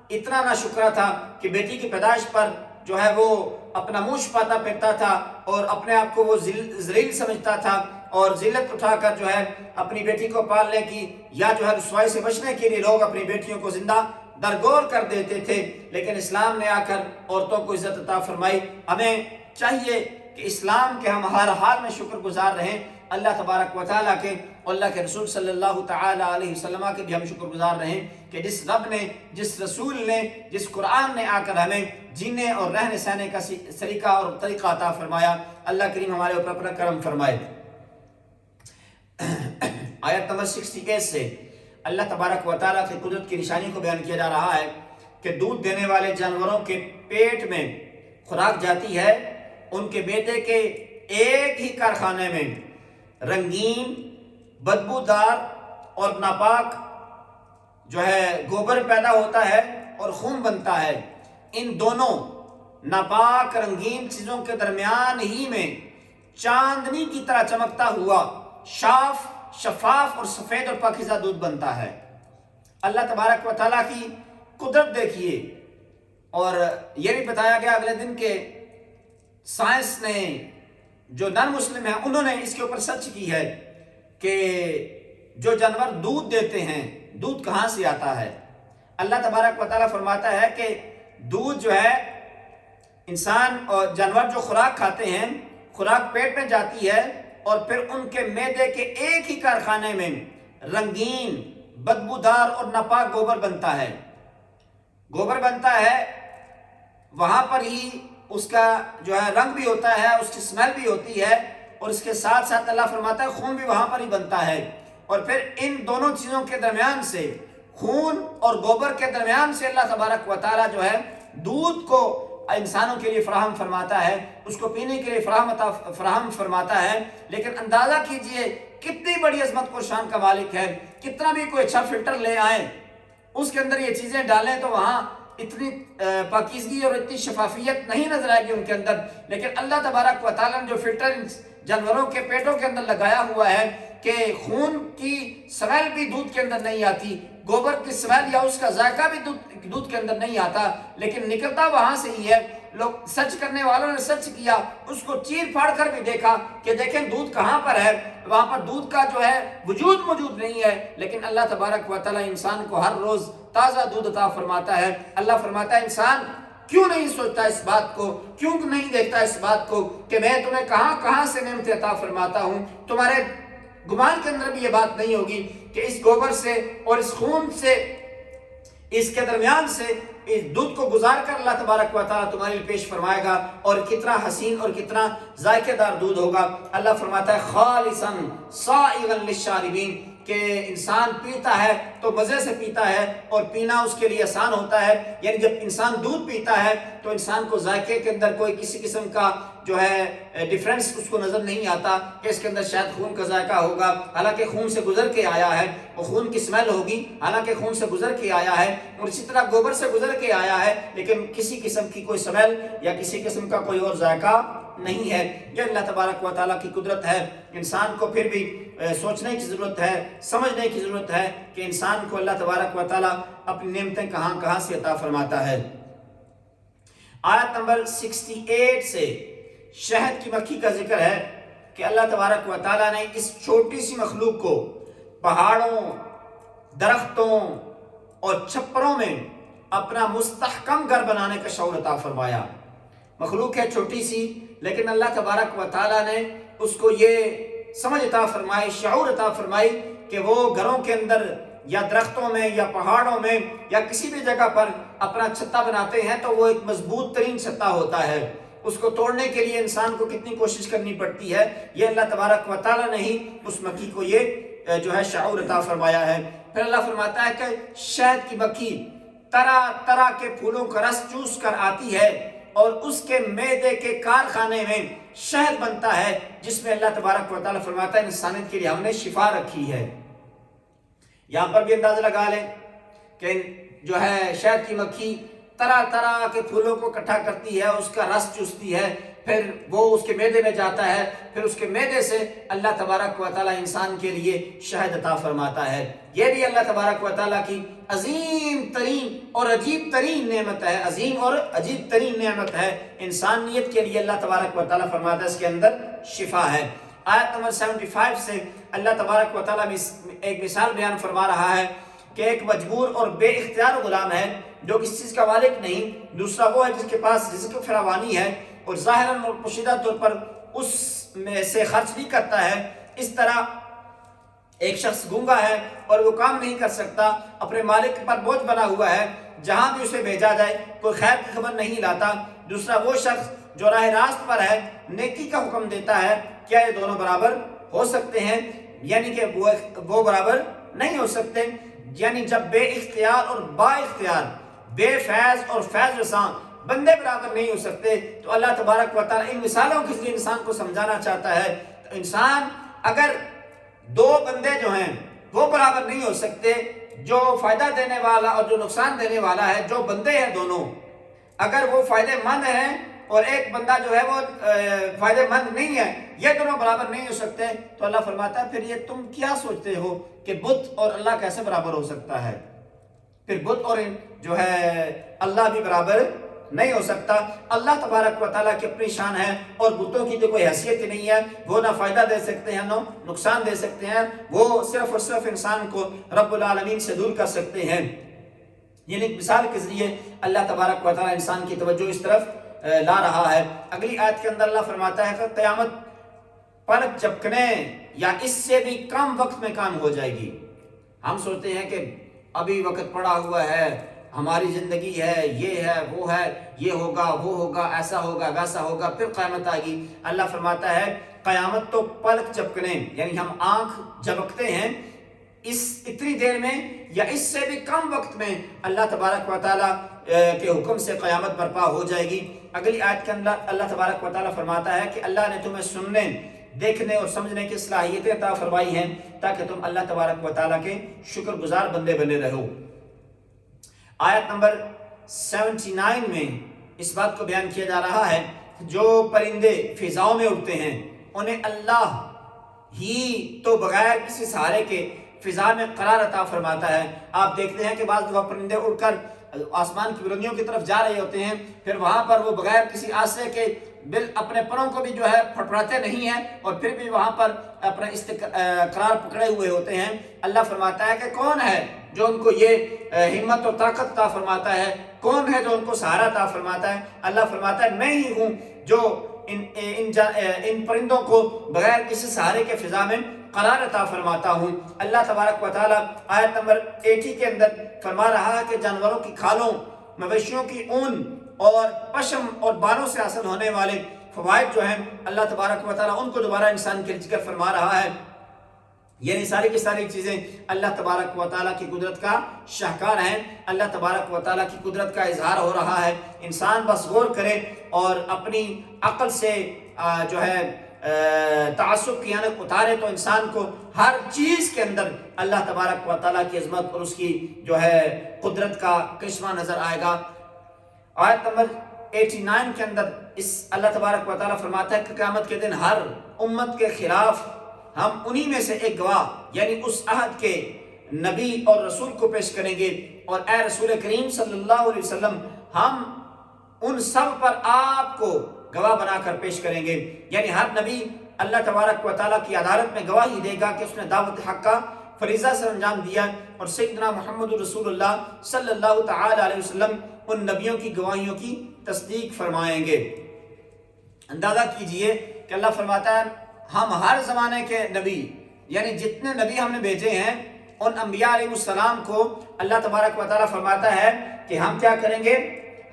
اتنا ناشکرا تھا کہ بیٹی کی پیدائش پر جو ہے وہ اپنا منہ چھپاتا پھرتا تھا اور اپنے آپ کو وہ ذلیل سمجھتا تھا، اور ذلت اٹھا کر جو ہے اپنی بیٹی کو پالنے کی یا جو ہے رسوائی سے بچنے کے لیے لوگ اپنی بیٹیوں کو زندہ درگور کر دیتے تھے۔ لیکن اسلام نے آ کر عورتوں کو عزت عطا فرمائی۔ ہمیں چاہیے کہ اسلام کے ہم ہر حال میں شکر گزار رہیں، اللہ تبارک و تعالیٰ کے اور اللہ کے رسول صلی اللہ تعالیٰ علیہ وسلم کے بھی ہم شکر گزار رہیں کہ جس رب نے، جس رسول نے، جس قرآن نے آ کر ہمیں جینے اور رہنے سہنے کا سلیقہ اور طریقہ عطا فرمایا۔ اللہ کریم ہمارے اوپر اپنا کرم فرمائے۔ آیت نمبر 68 سے اللہ تبارک و تعالیٰ کی قدرت کی نشانی کو بیان کیا جا رہا ہے کہ دودھ دینے والے جانوروں کے پیٹ میں خوراک جاتی ہے، ان کے میدے کے ایک ہی کارخانے میں رنگین، بدبودار اور ناپاک جو ہے گوبر پیدا ہوتا ہے اور خون بنتا ہے۔ ان دونوں ناپاک رنگین چیزوں کے درمیان ہی میں چاندنی کی طرح چمکتا ہوا شفاف اور سفید اور پاکیزہ دودھ بنتا ہے۔ اللہ تبارک و تعالیٰ کی قدرت دیکھیے۔ اور یہ بھی بتایا گیا اگلے دن کے سائنس نے، جو نان مسلم ہیں انہوں نے اس کے اوپر سرچ کی ہے کہ جو جانور دودھ دیتے ہیں دودھ کہاں سے آتا ہے۔ اللہ تبارک و تعالیٰ فرماتا ہے کہ دودھ جو ہے انسان اور جانور جو خوراک کھاتے ہیں، خوراک پیٹ میں جاتی ہے اور پھر ان کے معدے کے ایک ہی کارخانے میں رنگین، بدبودار اور ناپاک گوبر بنتا ہے۔ گوبر بنتا ہے، وہاں پر ہی اس کا جو ہے رنگ بھی ہوتا ہے، اس کی اسمیل بھی ہوتی ہے، اور اس کے ساتھ ساتھ اللہ فرماتا ہے خون بھی وہاں پر ہی بنتا ہے۔ اور پھر ان دونوں چیزوں کے درمیان سے، خون اور گوبر کے درمیان سے اللہ تبارک و تعالیٰ جو ہے دودھ کو انسانوں کے لیے فراہم فرماتا ہے، اس کو پینے کے لیے فراہم فرماتا ہے۔ لیکن اندازہ کیجئے کتنی بڑی عظمت و شان کا مالک ہے۔ کتنا بھی کوئی اچھا فلٹر لے آئیں، اس کے اندر یہ چیزیں ڈالیں تو وہاں اتنی پاکیزگی اور اتنی شفافیت نہیں نظر آئے گی ان کے اندر۔ لیکن اللہ تبارک و تعالیٰ نے جو فلٹر جانوروں کے پیٹوں کے اندر لگایا ہوا ہے، کہ خون کی سمیل بھی دودھ کے اندر نہیں آتی، گوبر کی سمیل یا اس کا ذائقہ بھی دودھ کے اندر نہیں آتا، لیکن نکلتا وہاں سے ہی ہے۔ لوگ سرچ کرنے والوں نے سرچ کیا، اس کو چیر پھاڑ کر بھی دیکھا کہ دیکھیں دودھ کہاں پر ہے، وہاں پر دودھ کا جو ہے وجود موجود نہیں ہے، لیکن اللہ تبارک و تعالی انسان کو ہر روز تازہ دودھ عطا فرماتا ہے۔ اللہ فرماتا ہے انسان کیوں نہیں سوچتا اس بات کو، کیوں نہیں دیکھتا اس بات کو کہ میں تمہیں کہاں کہاں سے نعمتیں عطا فرماتا ہوں۔ تمہارے گمان کے اندر بھی یہ بات نہیں ہوگی کہ اس گوبر سے اور اس خون سے، اس کے درمیان سے اس دودھ کو گزار کر اللہ تبارک و تعالیٰ تمہارے لیے پیش فرمائے گا، اور کتنا حسین اور کتنا ذائقہ دار دودھ ہوگا۔ اللہ فرماتا ہے خالصاً سائغاً للشاربین، کہ انسان پیتا ہے تو مزے سے پیتا ہے اور پینا اس کے لیے آسان ہوتا ہے۔ یعنی جب انسان دودھ پیتا ہے تو انسان کو ذائقے کے اندر کوئی کسی قسم کا جو ہے ڈیفرنس اس کو نظر نہیں آتا کہ اس کے اندر شاید خون کا ذائقہ ہوگا، حالانکہ خون سے گزر کے آیا ہے، وہ خون کی سمیل ہوگی حالانکہ خون سے گزر کے آیا ہے، اور اسی طرح گوبر سے گزر کے آیا ہے، لیکن کسی قسم کی کوئی سمیل یا کسی قسم کا کوئی اور ذائقہ نہیں ہے۔ یہ اللہ تبارک و تعالیٰ کی قدرت ہے۔ انسان کو پھر بھی سوچنے کی ضرورت ہے، سمجھنے کی ضرورت ہے کہ انسان کو اللہ تبارک و تعالیٰ اپنی نعمتیں کہاں کہاں سے عطا فرماتا ہے۔ آیت نمبر 68 سے شہد کی مکھی کا ذکر ہے کہ اللہ تبارک و تعالیٰ نے اس چھوٹی سی مخلوق کو پہاڑوں، درختوں اور چھپروں میں اپنا مستحکم گھر بنانے کا شعور عطا فرمایا۔ مخلوق ہے چھوٹی سی، لیکن اللہ تبارک و تعالیٰ نے اس کو یہ سمجھ عطا فرمائی، شعور عطا فرمائی کہ وہ گھروں کے اندر یا درختوں میں یا پہاڑوں میں یا کسی بھی جگہ پر اپنا چھتا بناتے ہیں تو وہ ایک مضبوط ترین چھتا ہوتا ہے، اس کو توڑنے کے لیے انسان کو کتنی کوشش کرنی پڑتی ہے۔ یہ اللہ تبارک و تعالیٰ نے ہی اس مکھی کو یہ جو ہے شعور عطا فرمایا ہے۔ پھر اللہ فرماتا ہے کہ شہد کی مکھی طرح طرح کے پھولوں کا رس چوس کر آتی ہے اور اس کے معدے کے کارخانے میں شہد بنتا ہے، جس میں اللہ تبارک و تعالیٰ فرماتا ہے انسانیت کے لیے ہم نے شفا رکھی ہے۔ یہاں پر بھی اندازہ لگا لیں کہ جو ہے شہد کی مکھی طرح طرح کے پھولوں کو اکٹھا کرتی ہے، اس کا رس چوستی ہے، پھر وہ اس کے معدے میں جاتا ہے، پھر اس کے معدے سے اللہ تبارک و تعالیٰ انسان کے لیے شہد عطا فرماتا ہے۔ یہ بھی اللہ تبارک و تعالیٰ کی عظیم ترین اور عجیب ترین نعمت ہے، عظیم اور عجیب ترین نعمت ہے انسانیت کے لیے۔ اللہ تبارک و تعالیٰ فرماتا ہے اس کے اندر شفا ہے۔ آیت نمبر 75 سے اللہ تبارک و تعالیٰ ایک مثال بیان فرما رہا ہے کہ ایک مجبور اور بے اختیار غلام ہے جو کسی چیز کا مالک نہیں، دوسرا وہ ہے جس کے پاس رزق فراوانی ہے اور ظاہراً اور پوشیدہ طور پر اس میں سے خرچ نہیں کرتا ہے۔ اس طرح ایک شخص گونگا ہے اور وہ کام نہیں کر سکتا، اپنے مالک پر بوجھ بنا ہوا ہے، جہاں بھی اسے بھیجا جائے کوئی خیر کی خبر نہیں لاتا۔ دوسرا وہ شخص جو راہ راست پر ہے، نیکی کا حکم دیتا ہے۔ کیا یہ دونوں برابر ہو سکتے ہیں؟ یعنی کہ وہ برابر نہیں ہو سکتے۔ یعنی جب بے اختیار اور با اختیار، بے فیض اور فیض رساں بندے برابر نہیں ہو سکتے، تو اللہ تبارک و تعالیٰ ان مثالوں کے ذریعے انسان کو سمجھانا چاہتا ہے۔ تو انسان اگر دو بندے جو ہیں وہ برابر نہیں ہو سکتے، جو فائدہ دینے والا اور جو نقصان دینے والا ہے، جو بندے ہیں دونوں اگر وہ فائدے مند ہیں اور ایک بندہ جو ہے وہ فائدے مند نہیں ہے، یہ دونوں برابر نہیں ہو سکتے، تو اللہ فرماتا ہے پھر یہ تم کیا سوچتے ہو کہ بت اور اللہ کیسے برابر ہو سکتا ہے؟ پھر بت اور جو ہے اللہ بھی برابر نہیں ہو سکتا۔ اللہ تبارک و تعالیٰ کی اپنی شان ہے اور بتوں کی تو کوئی حیثیت ہی نہیں ہے، وہ نہ فائدہ دے سکتے ہیں نہ نقصان دے سکتے ہیں، وہ صرف اور صرف انسان کو رب العالمین سے دور کر سکتے ہیں۔ یعنی ایک مثال کے ذریعے اللہ تبارک و تعالیٰ انسان کی توجہ اس طرف لا رہا ہے۔ اگلی آیت کے اندر اللہ فرماتا ہے کہ قیامت پلک جھپکنے یا اس سے بھی کم وقت میں کام ہو جائے گی۔ ہم سوچتے ہیں کہ ابھی وقت پڑا ہوا ہے، ہماری زندگی ہے، یہ ہے وہ ہے، یہ ہوگا وہ ہوگا، ایسا ہوگا ویسا ہوگا، پھر قیامت آئے گی۔ اللہ فرماتا ہے قیامت تو پلک جھپکنے، یعنی ہم آنکھ جھپکتے ہیں، اس اتنی دیر میں یا اس سے بھی کم وقت میں اللہ تبارک و تعالیٰ کے حکم سے قیامت برپا ہو جائے گی۔ اگلی آیت کے اندر اللہ تبارک و تعالیٰ فرماتا ہے کہ اللہ نے تمہیں سننے، دیکھنے اور سمجھنے کی صلاحیتیں عطا فرمائی ہیں تاکہ تم اللہ تبارک و تعالیٰ کے شکر گزار بندے بنے رہو۔ آیت نمبر 79 میں اس بات کو بیان کیا جا رہا ہے جو پرندے فضاؤں میں اڑتے ہیں انہیں اللہ ہی تو بغیر کسی سہارے کے فضا میں قرار عطا فرماتا ہے۔ آپ دیکھتے ہیں کہ بعض دفعہ پرندے اڑ کر آسمان کی بلندیوں کی طرف جا رہے ہوتے ہیں، پھر وہاں پر وہ بغیر کسی آسرے کے اپنے پروں کو بھی جو ہے پھڑپڑاتے نہیں ہیں، اور پھر بھی وہاں پر اپنا قرار پکڑے ہوئے ہوتے ہیں۔ اللہ فرماتا ہے کہ کون ہے جو ان کو یہ ہمت اور طاقت عطا فرماتا ہے، کون ہے جو ان کو سہارا عطا فرماتا ہے؟ اللہ فرماتا ہے میں ہی ہوں جو ان پرندوں کو بغیر کسی سہارے کے فضا میں قرار عطا فرماتا ہوں۔ اللہ تبارک و تعالیٰ آیت نمبر 80 کے اندر فرما رہا ہے کہ جانوروں کی کھالوں، مویشیوں کی اون اور پشم اور بالوں سے حاصل ہونے والے فوائد جو ہیں، اللہ تبارک و تعالیٰ ان کو دوبارہ انسان کے ذکر فرما رہا ہے۔ یعنی ساری کی ساری چیزیں اللہ تبارک و تعالیٰ کی قدرت کا شاہکار ہیں، اللہ تبارک و تعالیٰ کی قدرت کا اظہار ہو رہا ہے۔ انسان بس غور کرے اور اپنی عقل سے جو ہے تعصب کی عنق اتارے تو انسان کو ہر چیز کے اندر اللہ تبارک و تعالیٰ کی عظمت اور اس کی جو ہے قدرت کا کرشمہ نظر آئے گا۔ آیت نمبر 89 کے اندر اس اللہ تبارک و تعالیٰ فرماتا ہے کہ قیامت کے دن ہر امت کے خلاف ہم انہی میں سے ایک گواہ یعنی اس عہد کے نبی اور رسول کو پیش کریں گے، اور اے رسول کریم صلی اللہ علیہ وسلم ہم ان سب پر آپ کو گواہ بنا کر پیش کریں گے۔ یعنی ہر نبی اللہ تبارک و تعالیٰ کی عدالت میں گواہی دے گا کہ اس نے دعوت حق کا فریضہ سے انجام دیا، اور سیدنا محمد رسول اللہ صلی اللہ تعالی علیہ وسلم ان نبیوں کی گواہیوں کی تصدیق فرمائیں گے۔ اندازہ کیجئے کہ اللہ فرماتا ہے ہم ہر زمانے کے نبی یعنی جتنے نبی ہم نے بھیجے ہیں ان انبیاء علیہ السلام کو اللہ تبارک و تعالیٰ فرماتا ہے کہ ہم کیا کریں گے،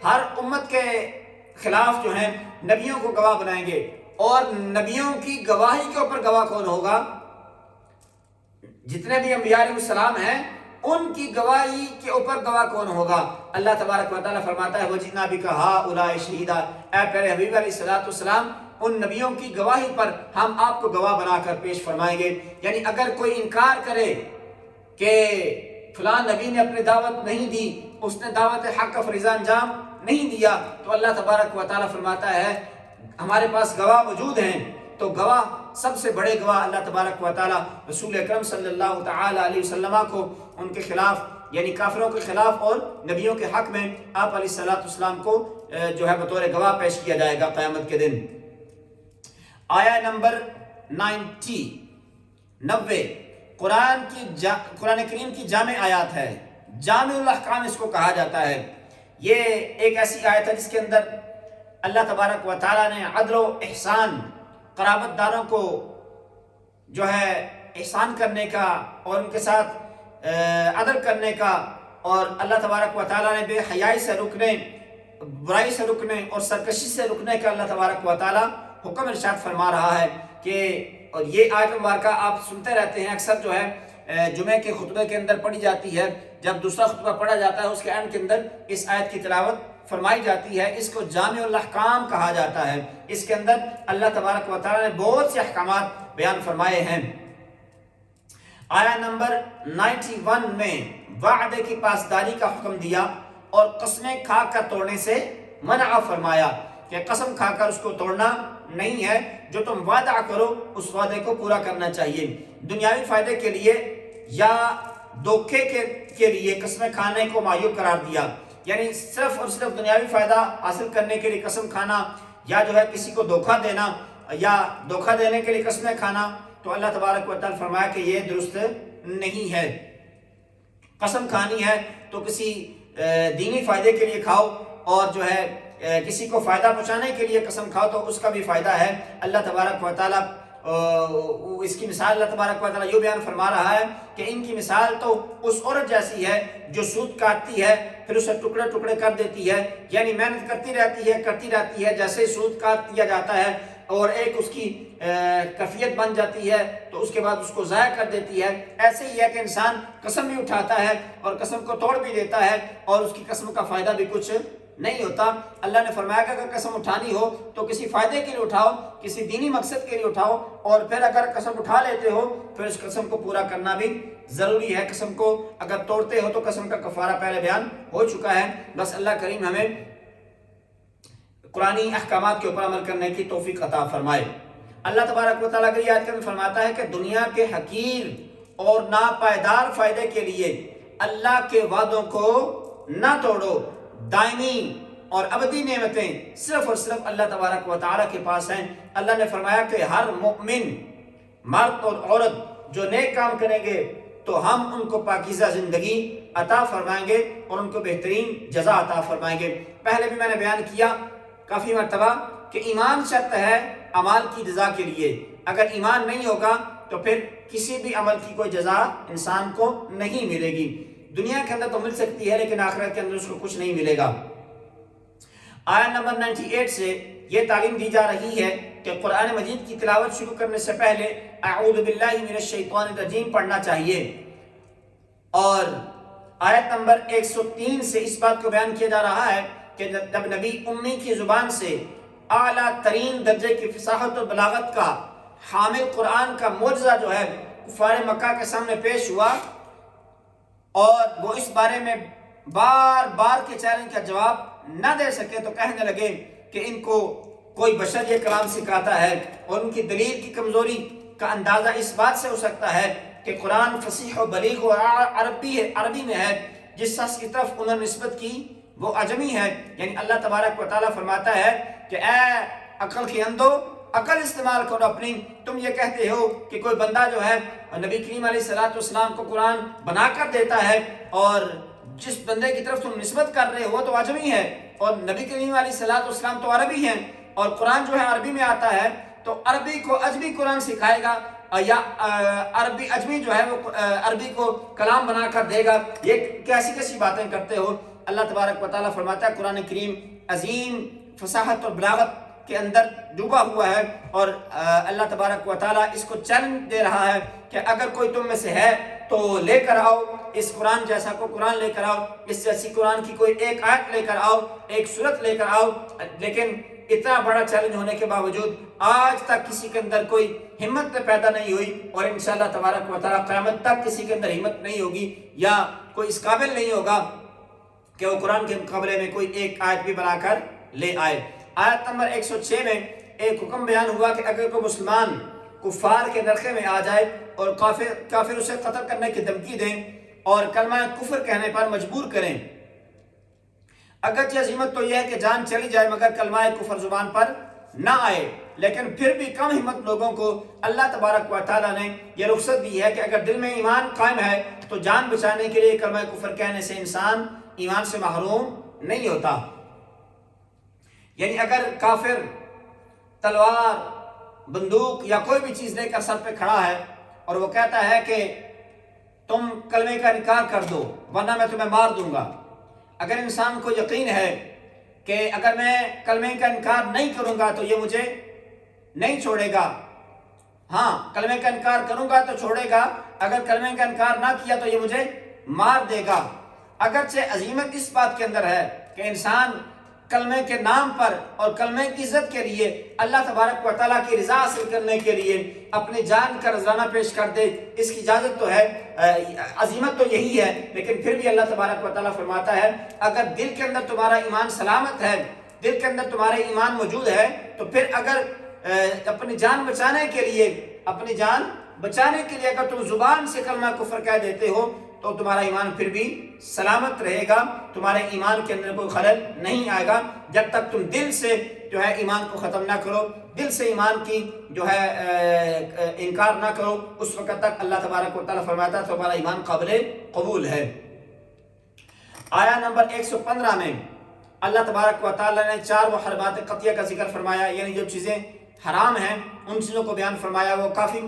ہر امت کے خلاف جو ہیں نبیوں کو گواہ بنائیں گے، اور نبیوں کی گواہی کے اوپر گواہ کون ہوگا؟ جتنے بھی انبیاء علیہ السلام ہیں ان کی گواہی کے اوپر گواہ کون ہوگا؟ اللہ تبارک و تعالیٰ فرماتا ہے وَجِئْنَا بِكَ هَٰؤُلَاءِ شَهِيدًا، اے پیارے حبیب علیہ السلام ان نبیوں کی گواہی پر ہم آپ کو گواہ بنا کر پیش فرمائیں گے۔ یعنی اگر کوئی انکار کرے کہ فلاں نبی نے اپنی دعوت نہیں دی، اس نے دعوت حق کا فریضہ انجام نہیں دیا، تو اللہ تبارک و تعالیٰ فرماتا ہے ہمارے پاس گواہ موجود ہیں، تو گواہ سب سے بڑے گواہ اللہ تبارک و تعالیٰ رسول اکرم صلی اللہ تعالی علیہ وسلم کو ان کے خلاف یعنی کافروں کے خلاف اور نبیوں کے حق میں آپ علیہ السلام کو جو ہے بطور گواہ پیش کیا جائے گا قیامت کے دن۔ آیہ نمبر 90 قرآن کریم کی جامع آیات ہے، جامع الاحکام اس کو کہا جاتا ہے۔ یہ ایک ایسی آیت ہے جس کے اندر اللہ تبارک و تعالیٰ نے عدل و احسان، قرابت داروں کو جو ہے احسان کرنے کا اور ان کے ساتھ عدل کرنے کا، اور اللہ تبارک و تعالیٰ نے بے حیائی سے رکنے، برائی سے رکنے اور سرکشی سے رکنے کا اللہ تبارک و تعالیٰ حکم ارشاد فرما رہا ہے کہ، اور یہ آیت مبارکہ آپ سنتے رہتے ہیں اکثر جو ہے جمعے کے خطبے کے اندر پڑھی جاتی ہے، جب دوسرا خطبہ پڑھا جاتا ہے اس کے اینڈ کے اندر اس آیت کی تلاوت فرمائی جاتی ہے۔ اس کو جامع الاحکام کہا جاتا ہے، اس کے اندر اللہ تبارک و تعالیٰ نے بہت سے احکامات بیان فرمائے ہیں۔ آیہ نمبر 91 میں وعدے کی پاسداری کا حکم دیا اور قسمیں کھا کر توڑنے سے منع فرمایا کہ قسم کھا کر اس کو توڑنا نہیں ہے، جو تم وعدہ کرو اس وعدے کو پورا کرنا چاہیے۔ دنیاوی فائدے کے لیے یا دھوکے کے لیے قسمیں کھانے کو معیوب قرار دیا، یعنی صرف اور صرف دنیاوی فائدہ حاصل کرنے کے لیے قسم کھانا، یا جو ہے کسی کو دھوکہ دینا یا دھوکہ دینے کے لیے قسمیں کھانا، تو اللہ تبارک و تعالیٰ فرمایا کہ یہ درست نہیں ہے۔ قسم کھانی ہے تو کسی دینی فائدے کے لیے کھاؤ، اور جو ہے کسی کو فائدہ پہنچانے کے لیے قسم کھاؤ تو اس کا بھی فائدہ ہے۔ اللہ تبارک و تعالیٰ اس کی مثال اللہ تبارک و تعالیٰ یہ بیان فرما رہا ہے کہ ان کی مثال تو اس عورت جیسی ہے جو سود کاٹتی ہے پھر اسے ٹکڑے ٹکڑے کر دیتی ہے، یعنی محنت کرتی رہتی ہے جیسے ہی سود کاٹ دیا جاتا ہے اور ایک اس کی کیفیت بن جاتی ہے تو اس کے بعد اس کو ضائع کر دیتی ہے۔ ایسے ہی ہے کہ انسان قسم بھی اٹھاتا ہے اور قسم کو توڑ بھی دیتا ہے اور اس کی قسم کا فائدہ بھی کچھ نہیں ہوتا۔ اللہ نے فرمایا کہ اگر قسم اٹھانی ہو تو کسی فائدے کے لیے اٹھاؤ، کسی دینی مقصد کے لیے اٹھاؤ، اور پھر اگر قسم اٹھا لیتے ہو پھر اس قسم کو پورا کرنا بھی ضروری ہے۔ قسم کو اگر توڑتے ہو تو قسم کا کفارہ پہلے بیان ہو چکا ہے۔ بس اللہ کریم ہمیں قرآنی احکامات کے اوپر عمل کرنے کی توفیق عطا فرمائے۔ اللہ تبارک و تعالیٰ کی آیت میں فرماتا ہے کہ دنیا کے حقیر اور ناپائیدار فائدے کے لیے اللہ کے وعدوں کو نہ توڑو، دائمی اور ابدی نعمتیں صرف اور صرف اللہ تبارک و تعالیٰ کے پاس ہیں۔ اللہ نے فرمایا کہ ہر مومن مرد اور عورت جو نیک کام کریں گے تو ہم ان کو پاکیزہ زندگی عطا فرمائیں گے اور ان کو بہترین جزا عطا فرمائیں گے۔ پہلے بھی میں نے بیان کیا کافی مرتبہ کہ ایمان شرط ہے عمل کی جزا کے لیے، اگر ایمان نہیں ہوگا تو پھر کسی بھی عمل کی کوئی جزا انسان کو نہیں ملے گی۔ دنیا کے اندر تو مل سکتی ہے لیکن آخرت کے اندر اس کو کچھ نہیں ملے گا۔ آیت نمبر 98 سے یہ تعلیم دی جا رہی ہے کہ قرآن مجید کی تلاوت شروع کرنے سے پہلے اعوذ باللہ من الشیطان الرجیم پڑھنا چاہیے، اور آیت نمبر 103 سے اس بات کو بیان کیا جا رہا ہے کہ جب نبی امی کی زبان سے اعلیٰ ترین درجے کی فصاحت اور بلاغت کا حامل قرآن کا معجزہ جو ہے کفار مکہ کے سامنے پیش ہوا اور وہ اس بارے میں بار بار کے چیلنج کا جواب نہ دے سکے تو کہنے لگے کہ ان کو کوئی بشر یہ کلام سکھاتا ہے، اور ان کی دلیل کی کمزوری کا اندازہ اس بات سے ہو سکتا ہے کہ قرآن فصیح و بلیغ و عربی میں ہے، جس شخص کی طرف انہوں نے نسبت کی وہ عجمی ہے۔ یعنی اللہ تبارک و تعالیٰ فرماتا ہے کہ اے عقل کے اندھو، عقل استعمال کرو اپنی۔ تم یہ کہتے ہو کہ کوئی بندہ جو ہے نبی کریم علیہ السلام کو قرآن بنا کر دیتا ہے، اور جس بندے کی طرف تم نسبت کر رہے ہو تو عجمی ہے، اور نبی کریم علیہ السلام تو عربی ہیں، اور قرآن جو ہے عربی میں آتا ہے، تو عربی کو عجمی قرآن سکھائے گا یا عربی عجمی جو ہے وہ عربی کو کلام بنا کر دے گا؟ یہ کیسی باتیں کرتے ہو؟ اللہ تبارک و تعالیٰ فرماتا ہے قرآن کریم عظیم فصاحت اور بلاغت کے اندر ڈوبا ہوا ہے، اور اللہ تبارک و تعالیٰ اس کو چیلنج دے رہا ہے کہ اگر کوئی تم میں سے ہے تو لے کر آؤ اس قرآن جیسا کو قرآن لے کر آؤ، اس جیسی قرآن کی کوئی ایک آیت لے کر آؤ، ایک سورت لے کر آؤ۔ لیکن اتنا بڑا چیلنج ہونے کے باوجود آج تک کسی کے اندر کوئی ہمت پیدا نہیں ہوئی، اور انشاءاللہ تبارک و تعالیٰ قیامت تک کسی کے اندر ہمت نہیں ہوگی یا کوئی اس قابل نہیں ہوگا کہ وہ قرآن کے مقابلے میں کوئی ایک آیت بھی بنا کر لے آئے۔ آیت نمبر 106 میں ایک حکم بیان ہوا کہ اگر کوئی مسلمان کفار کے نرخے میں آ جائے اور کافر اسے قتل کرنے کی دھمکی دیں اور کلمہ کفر کہنے پر مجبور کریں، اگرچہ عزیمت تو یہ ہے کہ جان چلی جائے مگر کلمہ کفر زبان پر نہ آئے، لیکن پھر بھی کم ہمت لوگوں کو اللہ تبارک و تعالیٰ نے یہ رخصت دی ہے کہ اگر دل میں ایمان قائم ہے تو جان بچانے کے لیے کلمہ کفر کہنے سے انسان ایمان سے محروم نہیں ہوتا۔ یعنی اگر کافر تلوار، بندوق یا کوئی بھی چیز لے کر سر پہ کھڑا ہے اور وہ کہتا ہے کہ تم کلمے کا انکار کر دو ورنہ میں تمہیں مار دوں گا، اگر انسان کو یقین ہے کہ اگر میں کلمے کا انکار نہیں کروں گا تو یہ مجھے نہیں چھوڑے گا، ہاں کلمے کا انکار کروں گا تو چھوڑے گا، اگر کلمے کا انکار نہ کیا تو یہ مجھے مار دے گا، اگرچہ عظیمت اس بات کے اندر ہے کہ انسان کلمے کے نام پر اور کلمے کی عزت کے لیے اللہ تبارک و تعالیٰ کی رضا حاصل کرنے کے لیے اپنی جان کا نذرانہ پیش کر دے، اس کی اجازت تو ہے، عظیمت تو یہی ہے، لیکن پھر بھی اللہ تبارک و تعالیٰ فرماتا ہے اگر دل کے اندر تمہارا ایمان سلامت ہے، دل کے اندر تمہارے ایمان موجود ہے، تو پھر اگر اپنی جان بچانے کے لیے اگر تم زبان سے کلمہ کفر کہہ دیتے ہو تو تمہارا ایمان پھر بھی سلامت رہے گا، تمہارے ایمان کے اندر کوئی خلل نہیں آئے گا جب تک تم دل سے جو ہے ایمان کو ختم نہ کرو، دل سے ایمان کی جو ہے انکار نہ کرو، اس وقت تک اللہ تبارک و تعالیٰ فرماتا ہے تمہارا ایمان قابل قبول ہے۔ آیہ نمبر 115 میں اللہ تبارک و تعالیٰ نے 4 محرمات قطعیہ کا ذکر فرمایا، یعنی جو چیزیں حرام ہیں ان چیزوں کو بیان فرمایا، وہ کافی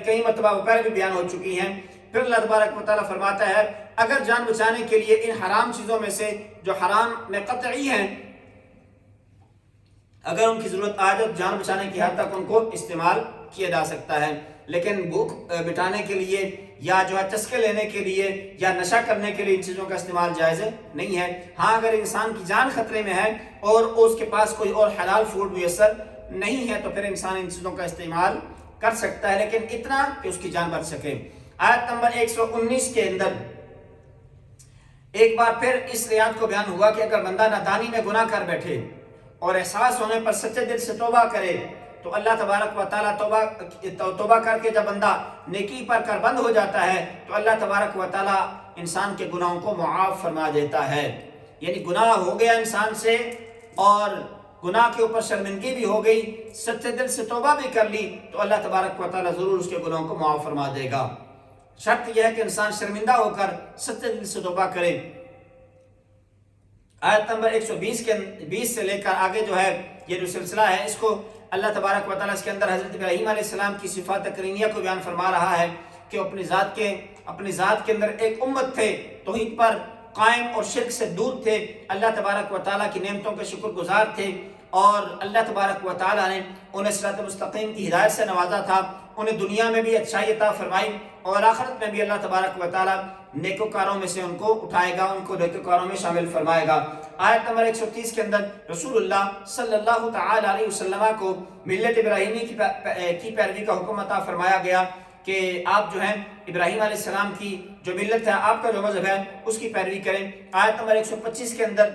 کئی مرتبہ وہ پہلے بھی بیان ہو چکی ہیں۔ پھر اللہ تبارک و تعالیٰ فرماتا ہے اگر جان بچانے کے لیے ان حرام چیزوں میں سے جو حرام میں قطعی ہیں اگر ان کی ضرورت آ جائے جان بچانے کی حد تک ان کو استعمال کیا جا سکتا ہے، لیکن بھوک مٹانے کے لیے یا جو ہے چسکے لینے کے لیے یا نشہ کرنے کے لیے ان چیزوں کا استعمال جائز نہیں ہے۔ ہاں اگر انسان کی جان خطرے میں ہے اور اس کے پاس کوئی اور حلال فوڈ میسر نہیں ہے تو پھر انسان ان چیزوں کا استعمال کر سکتا ہے، لیکن اتنا کہ اس کی جان بچ سکے۔ آیت نمبر 119 کے اندر ایک بار پھر اس آیات کو بیان ہوا کہ اگر بندہ نادانی میں گناہ کر بیٹھے اور احساس ہونے پر سچے دل سے توبہ کرے تو اللہ تبارک و تعالیٰ توبہ کر کے جب بندہ نیکی پر کاربند ہو جاتا ہے تو اللہ تبارک و تعالیٰ انسان کے گناہوں کو معاف فرما دیتا ہے. یعنی گناہ ہو گیا انسان سے اور گناہ کے اوپر شرمندگی بھی ہو گئی، سچے دل سے توبہ بھی کر لی تو اللہ تبارک و تعالیٰ ضرور اس کے گناہوں کو معاف فرما دے گا. شرط یہ ہے کہ انسان شرمندہ ہو کر سچے دل سے توبہ کرے. آیت نمبر 120 سے لے کر آگے جو ہے یہ جو سلسلہ ہے، اس کو اللہ تبارک و تعالیٰ اس کے اندر حضرت ابراہیم علیہ السلام کی صفات کرینیہ کو بیان فرما رہا ہے کہ اپنی ذات کے اندر ایک امت تھے، توحید پر قائم اور شرک سے دور تھے، اللہ تبارک و تعالیٰ کی نعمتوں کے شکر گزار تھے اور اللہ تبارک و تعالیٰ نے انہیں صراط مستقیم کی ہدایت سے نوازا تھا. انہیں دنیا میں بھی اچھائی عطا فرمائی اور آخرت میں بھی اللہ تبارک و تعالیٰ نیکوکاروں میں سے ان کو اٹھائے گا، ان کو نیکوکاروں میں شامل فرمائے گا. آیت نمبر 130 کے اندر رسول اللہ صلی اللہ تعالی علیہ وسلم کو ملت ابراہیمی کی پیروی کا حکم عطا فرمایا گیا کہ آپ جو ہیں ابراہیم علیہ السلام کی جو ملت ہے، آپ کا جو مذہب ہے، اس کی پیروی کریں. آیت نمبر 125 کے اندر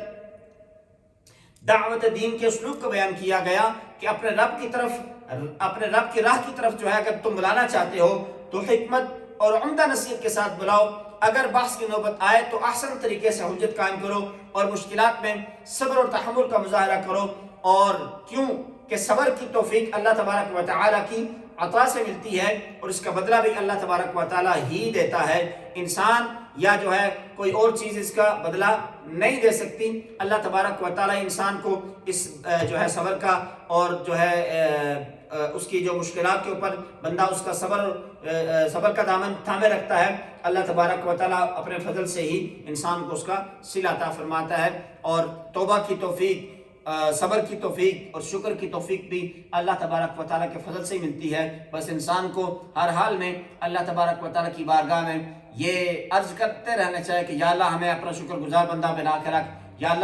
دعوت دین کے اسلوب کو بیان کیا گیا کہ اپنے رب کی راہ کی طرف جو ہے اگر تم بلانا چاہتے ہو تو حکمت اور عمدہ نصیحت کے ساتھ بلاؤ. اگر بحث کی نوبت آئے تو احسن طریقے سے حجت قائم کرو اور مشکلات میں صبر اور تحمل کا مظاہرہ کرو. اور کیوں کہ صبر کی توفیق اللہ تبارک و تعالیٰ کی عطا سے ملتی ہے اور اس کا بدلہ بھی اللہ تبارک و تعالیٰ ہی دیتا ہے. انسان یا جو ہے کوئی اور چیز اس کا بدلہ نہیں دے سکتی. اللہ تبارک و تعالیٰ انسان کو اس جو ہے صبر کا اور جو ہے اس کی جو مشکلات کے اوپر بندہ اس کا صبر کا دامن تھامے رکھتا ہے. اللہ تبارک و تعالیٰ اپنے فضل سے ہی انسان کو اس کا صلہ عطا فرماتا ہے اور توبہ کی توفیق، صبر کی توفیق اور شکر کی توفیق بھی اللہ تبارک و تعالیٰ کے فضل سے ہی ملتی ہے. بس انسان کو ہر حال میں اللہ تبارک و تعالیٰ کی بارگاہ میں یہ عرض کرتے رہنا چاہیے کہ یا اللہ ہمیں اپنا شکر گزار بندہ بنا کے رکھ، یا اللہ